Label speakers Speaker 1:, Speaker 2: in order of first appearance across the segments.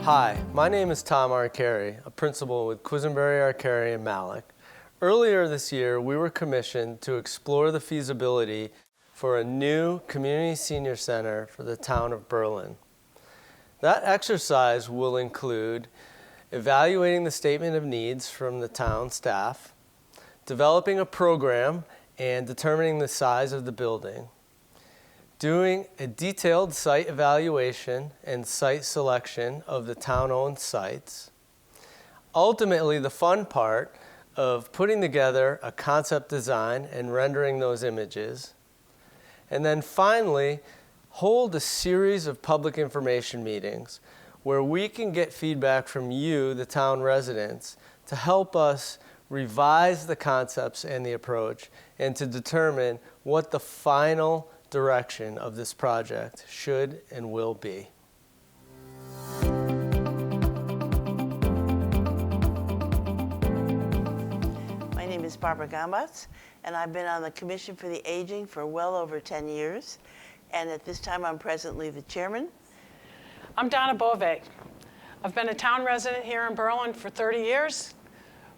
Speaker 1: Hi, my name is Tom Arcari, a principal with Quisenberry, Arcari, and Malik. Earlier this year, we were commissioned to explore the feasibility for a new community senior center for the town of Berlin. That exercise will include evaluating the statement of needs from the town staff, developing a program and determining the size of the building, doing a detailed site evaluation and site selection of the town-owned sites. Ultimately, the fun part of putting together a concept design and rendering those images. And then finally, hold a series of public information meetings where we can get feedback from you, the town residents, to help us revise the concepts and the approach and to determine what the final direction of this project should and will be.
Speaker 2: My name is Barbara Gambas, and I've been on the Commission for the Aging for well over 10 years. And at this time, I'm presently the chairman.
Speaker 3: I'm Donna Bove. I've been a town resident here in Berlin for 30 years,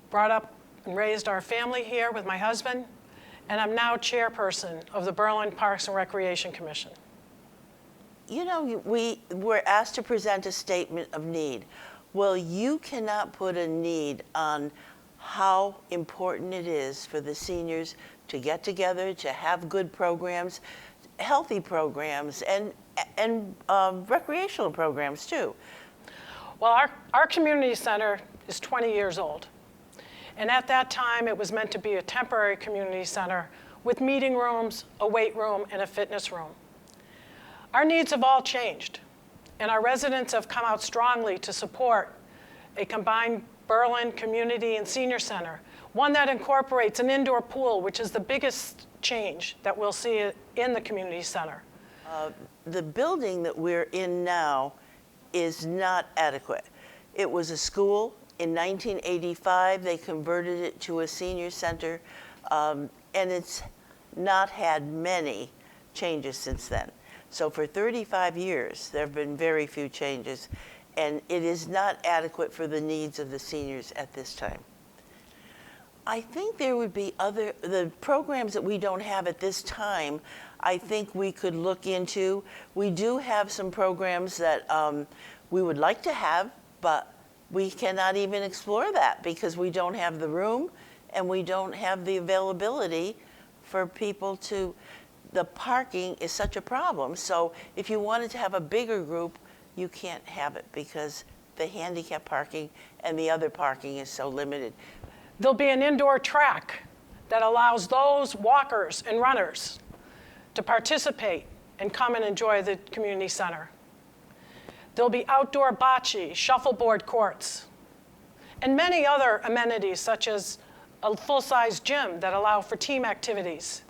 Speaker 3: brought up and raised our family here with my husband, and I'm now chairperson of the Berlin Parks and Recreation Commission.
Speaker 2: You know, we were asked to present a statement of need. Well, you cannot put a need on how important it is for the seniors to get together, to have good programs, healthy programs, and recreational programs too.
Speaker 3: Well, our community center is 20 years old. And at that time, it was meant to be a temporary community center with meeting rooms, a weight room, and a fitness room. Our needs have all changed, and our residents have come out strongly to support a combined Berlin Community and Senior Center, one that incorporates an indoor pool, which is the biggest change that we'll see in the community center.
Speaker 2: The building that we're in now is not adequate. It was a school. In 1985, they converted it to a senior center, and it's not had many changes since then. So for 35 years, there have been very few changes, and it is not adequate for the needs of the seniors at this time. I think there would be the programs that we don't have at this time, I think we could look into. We do have some programs that we would like to have, but we cannot even explore that because we don't have the room and we don't have the availability for people to, the parking is such a problem. So if you wanted to have a bigger group, you can't have it because the handicap parking and the other parking is so limited.
Speaker 3: There'll be an indoor track that allows those walkers and runners to participate and come and enjoy the community center. There'll be outdoor bocce, shuffleboard courts, and many other amenities such as a full-size gym that allow for team activities.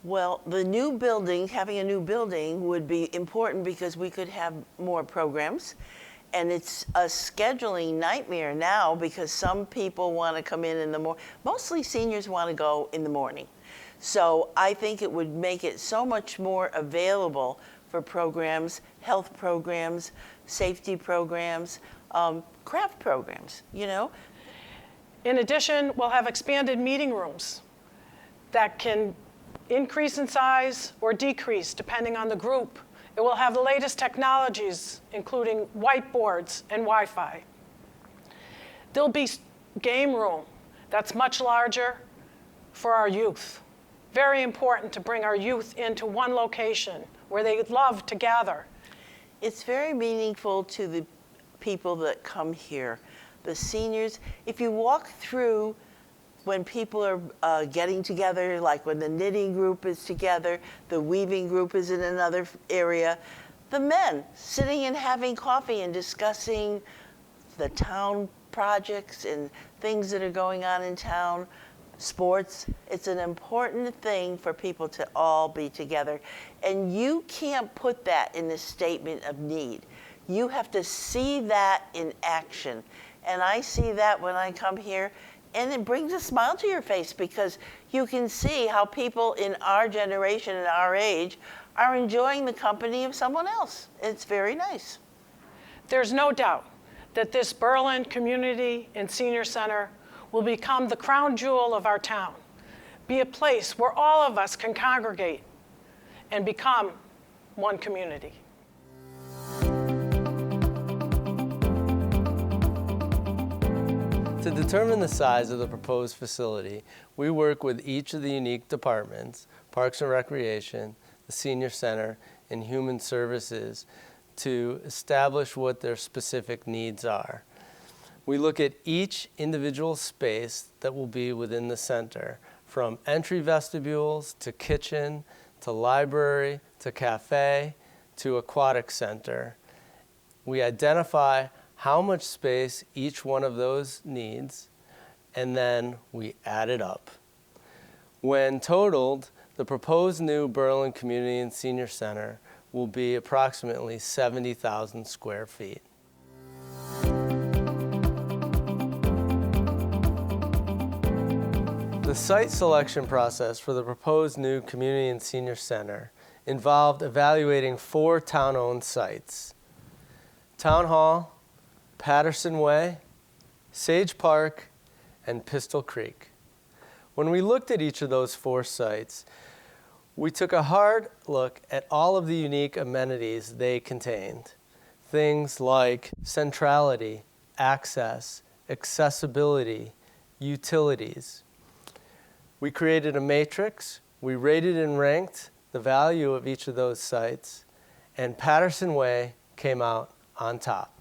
Speaker 2: Well, the new building, having a new building would be important because we could have more programs. And it's a scheduling nightmare now because some people want to come in the morning. Mostly seniors want to go in the morning. So I think it would make it so much more available for programs, health programs, safety programs, craft programs, you know?
Speaker 3: In addition, we'll have expanded meeting rooms that can increase in size or decrease depending on the group. It will have the latest technologies, including whiteboards and Wi-Fi. There'll be game room that's much larger for our youth. Very important to bring our youth into one location where they love to gather.
Speaker 2: It's very meaningful to the people that come here, the seniors. If you walk through when people are getting together, like when the knitting group is together, the weaving group is in another area, the men sitting and having coffee and discussing the town projects and things that are going on in town, sports. It's an important thing for people to all be together. And you can't put that in the statement of need. You have to see that in action. And I see that when I come here, and it brings a smile to your face because you can see how people in our generation and our age are enjoying the company of someone else. It's very nice.
Speaker 3: There's no doubt that this Berlin Community and Senior Center will become the crown jewel of our town, be a place where all of us can congregate and become one community.
Speaker 1: To determine the size of the proposed facility, we work with each of the unique departments, Parks and Recreation, the Senior Center, and Human Services, to establish what their specific needs are. We look at each individual space that will be within the center, from entry vestibules to kitchen, to library, to cafe, to aquatic center. We identify how much space each one of those needs, and then we add it up. When totaled, the proposed new Berlin Community and Senior Center will be approximately 70,000 square feet. The site selection process for the proposed new Community and Senior Center involved evaluating 4 town-owned sites: Town Hall, Patterson Way, Sage Park, and Pistol Creek. When we looked at each of those 4 sites, we took a hard look at all of the unique amenities they contained. Things like centrality, access, accessibility, utilities. We created a matrix, we rated and ranked the value of each of those sites, and Patterson Way came out on top.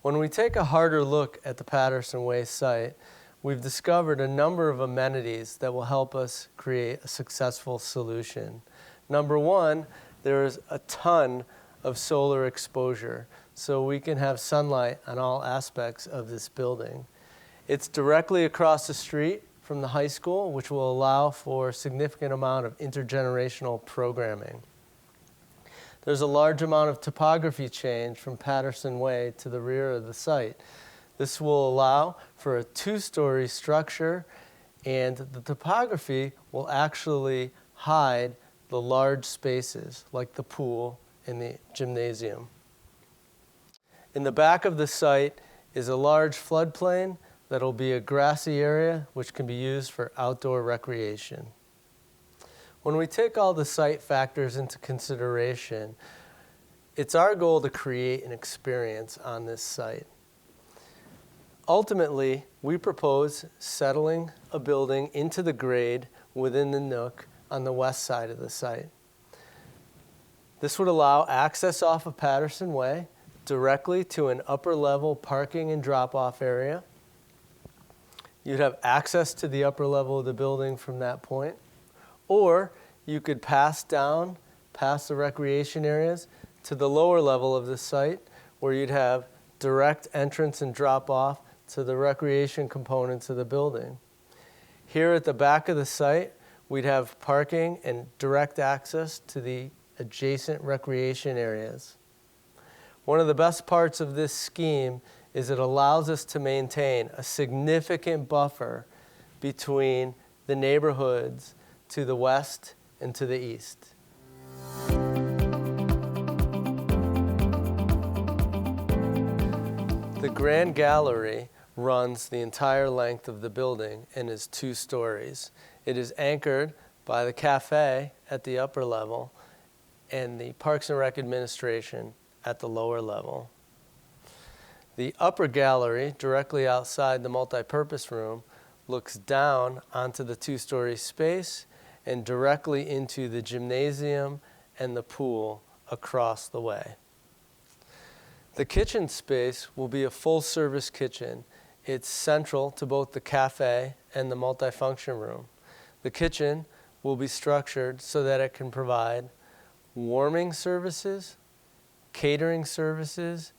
Speaker 1: When we take a harder look at the Patterson Way site, we've discovered a number of amenities that will help us create a successful solution. Number one, there is a ton of solar exposure, so we can have sunlight on all aspects of this building. It's directly across the street from the high school, which will allow for a significant amount of intergenerational programming. There's a large amount of topography change from Patterson Way to the rear of the site. This will allow for a 2-story structure, and the topography will actually hide the large spaces like the pool and the gymnasium. In the back of the site is a large floodplain that'll be a grassy area which can be used for outdoor recreation. When we take all the site factors into consideration, it's our goal to create an experience on this site. Ultimately, we propose settling a building into the grade within the nook on the west side of the site. This would allow access off of Patterson Way directly to an upper-level parking and drop-off area. You'd have access to the upper level of the building from that point. Or you could pass down past the recreation areas to the lower level of the site, where you'd have direct entrance and drop-off to the recreation components of the building. Here at the back of the site, we'd have parking and direct access to the adjacent recreation areas. One of the best parts of this scheme is it allows us to maintain a significant buffer between the neighborhoods to the west and to the east. The Grand Gallery runs the entire length of the building and is 2 stories. It is anchored by the cafe at the upper level and the Parks and Rec Administration at the lower level. The upper gallery, directly outside the multipurpose room, looks down onto the 2-story space and directly into the gymnasium and the pool across the way. The kitchen space will be a full-service kitchen. It's central to both the cafe and the multifunction room. The kitchen will be structured so that it can provide warming services, catering services,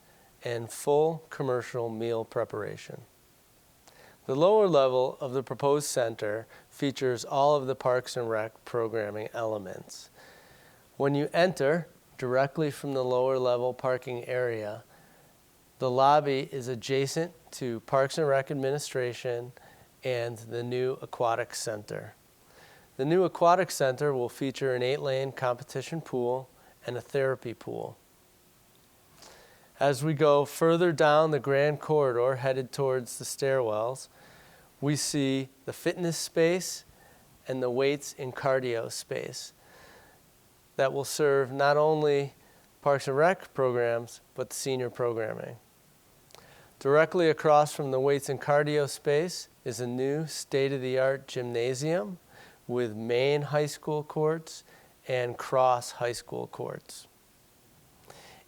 Speaker 1: and full commercial meal preparation. The lower level of the proposed center features all of the Parks and Rec programming elements. When you enter directly from the lower level parking area, the lobby is adjacent to Parks and Rec Administration and the new Aquatic Center. The new Aquatic Center will feature an 8-lane competition pool and a therapy pool. As we go further down the grand corridor headed towards the stairwells, we see the fitness space and the weights and cardio space that will serve not only Parks and Rec programs, but senior programming. Directly across from the weights and cardio space is a new state-of-the-art gymnasium with main high school courts and cross high school courts.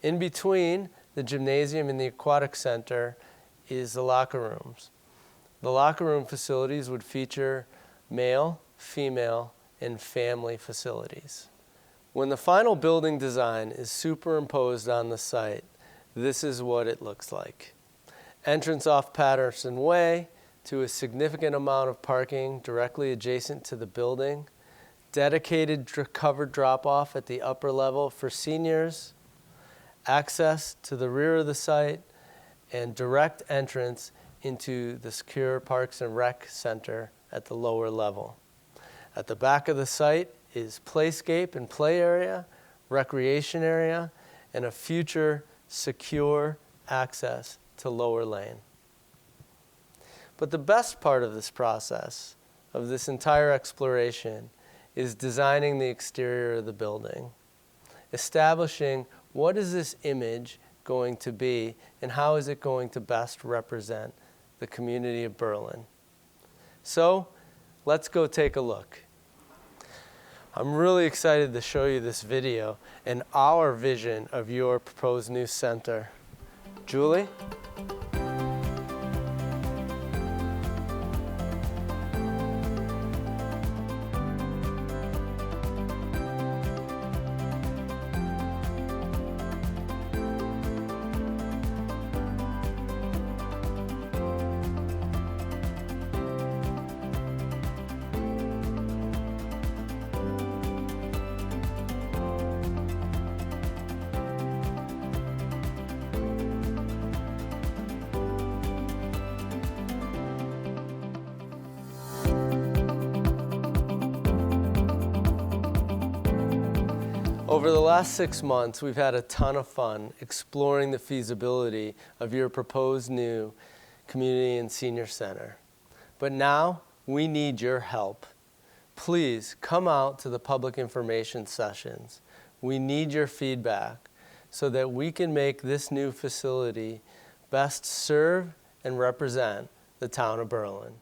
Speaker 1: In between the gymnasium and the aquatic center is the locker rooms. The locker room facilities would feature male, female, and family facilities. When the final building design is superimposed on the site, this is what it looks like. Entrance off Patterson Way to a significant amount of parking directly adjacent to the building, dedicated covered drop-off at the upper level for seniors, access to the rear of the site, and direct entrance into the secure Parks and Rec Center at the lower level. At the back of the site is playscape and play area, recreation area, and a future secure access to lower lane. But the best part of this process, of this entire exploration, is designing the exterior of the building, establishing what is this image going to be and how is it going to best represent the community of Berlin. So let's go take a look. I'm really excited to show you this video and our vision of your proposed new center. Julie? Over the last 6 months, we've had a ton of fun exploring the feasibility of your proposed new community and senior center. But now we need your help. Please come out to the public information sessions. We need your feedback so that we can make this new facility best serve and represent the town of Berlin.